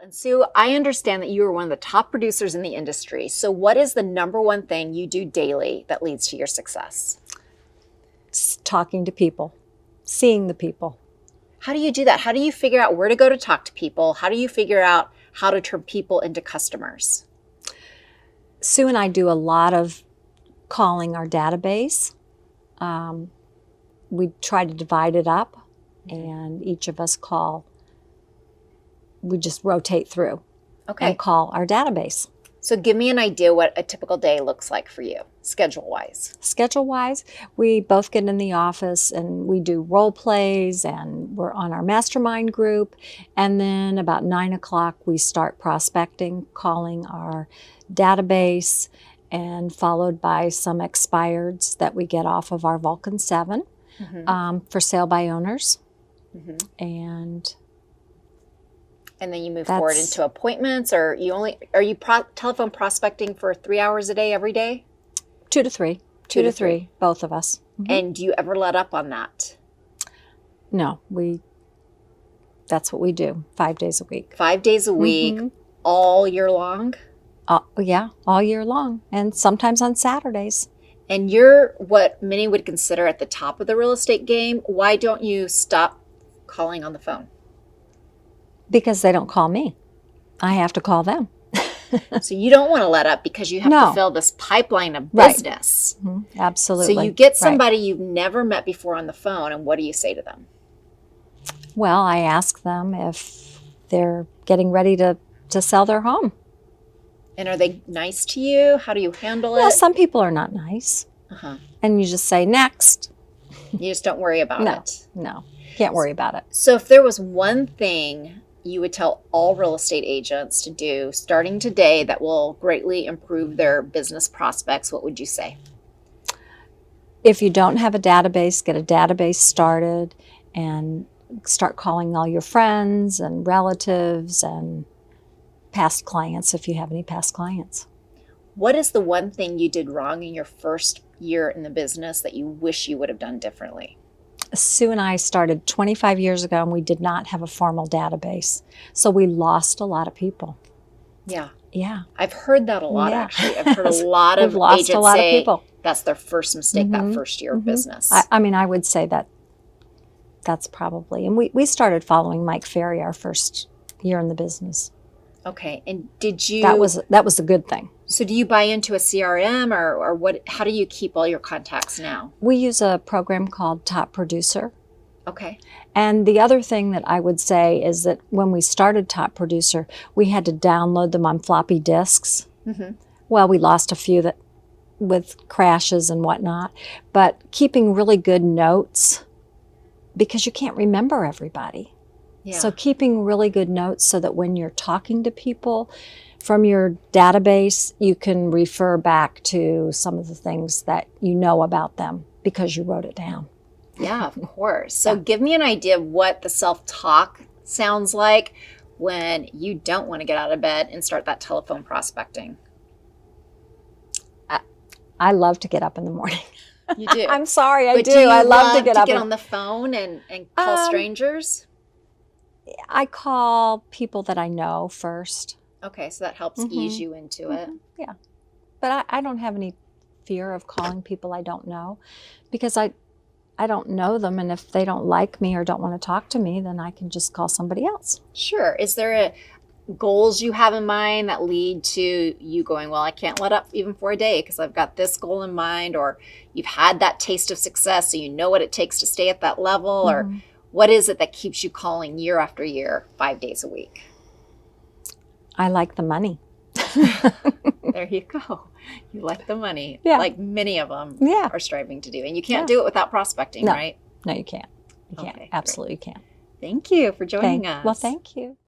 And Sue, I understand that you are one of the top producers in the industry. So what is the number one thing you do daily that leads to your success? Talking to people, seeing the people. How do you do that? How do you figure out where to go to talk to people? How do you figure out how to turn people into customers? Sue and I do a lot of calling our database. We try to divide it up, and each of us call. We just rotate through and call our database. So give me an idea what a typical day looks like for you, schedule-wise. Schedule-wise, we both get in the office and we do role plays, and we're on our mastermind group. And then about 9 o'clock, we start prospecting, calling our database, and followed by some expireds that we get off of our Vulcan 7 for sale by owners. And then you move forward into appointments, or are you telephone prospecting for 3 hours a day every day? 2 to 3. 2 to 3, both of us. And do you ever let up on that? No, that's what we do 5 days a week. 5 days a week, all year long? Yeah, all year long, and sometimes on Saturdays. And you're what many would consider at the top of the real estate game. Why don't you stop calling on the phone? Because they don't call me. I have to call them. So you don't want to let up because you have to fill this pipeline of business. Absolutely. So you get somebody you've never met before on the phone, and what do you say to them? Well, I ask them if they're getting ready to sell their home. And are they nice to you? How do you handle it? Well, some people are not nice. And you just say, next. You just don't worry about it. No, can't worry about it. So if there was one thing you would tell all real estate agents to do starting today that will greatly improve their business prospects, what would you say? If you don't have a database, get a database started and start calling all your friends and relatives and past clients if you have any past clients. What is the one thing you did wrong in your first year in the business that you wish you would have done differently? Sue and I started 25 years ago, and we did not have a formal database. So we lost a lot of people. Yeah. Yeah. I've heard that a lot, actually. I've heard a lot of agents say that's their first mistake that first year of business. I mean, I would say that's probably, and we started following Mike Ferry our first year in the business. Okay. And did you... That was a good thing. So do you buy into a CRM or what? How do you keep all your contacts now? We use a program called Top Producer. Okay. And the other thing that I would say is that when we started Top Producer, we had to download them on floppy disks. Well, we lost a few with crashes and whatnot, but keeping really good notes, because you can't remember everybody. Yeah. So keeping really good notes so that when you're talking to people from your database, you can refer back to some of the things that you know about them because you wrote it down. Yeah, of course. So give me an idea of what the self-talk sounds like when you don't want to get out of bed and start that telephone prospecting. I love to get up in the morning. You do? I'm sorry, I but do. I love to get up. Get on the phone and call strangers? I call people that I know first. Okay, so that helps ease you into it. Yeah. But I don't have any fear of calling people I don't know because I don't know them, and if they don't like me or don't want to talk to me, then I can just call somebody else. Sure. Is there goals you have in mind that lead to you going, well, I can't let up even for a day because I've got this goal in mind, or you've had that taste of success so you know what it takes to stay at that level, or what is it that keeps you calling year after year, 5 days a week? I like the money. There you go. You like the money. Yeah. Like many of them are striving to do. And you can't do it without prospecting, right? No, you can't. You can't. Okay, absolutely can't. Thank you for joining us. Well, thank you.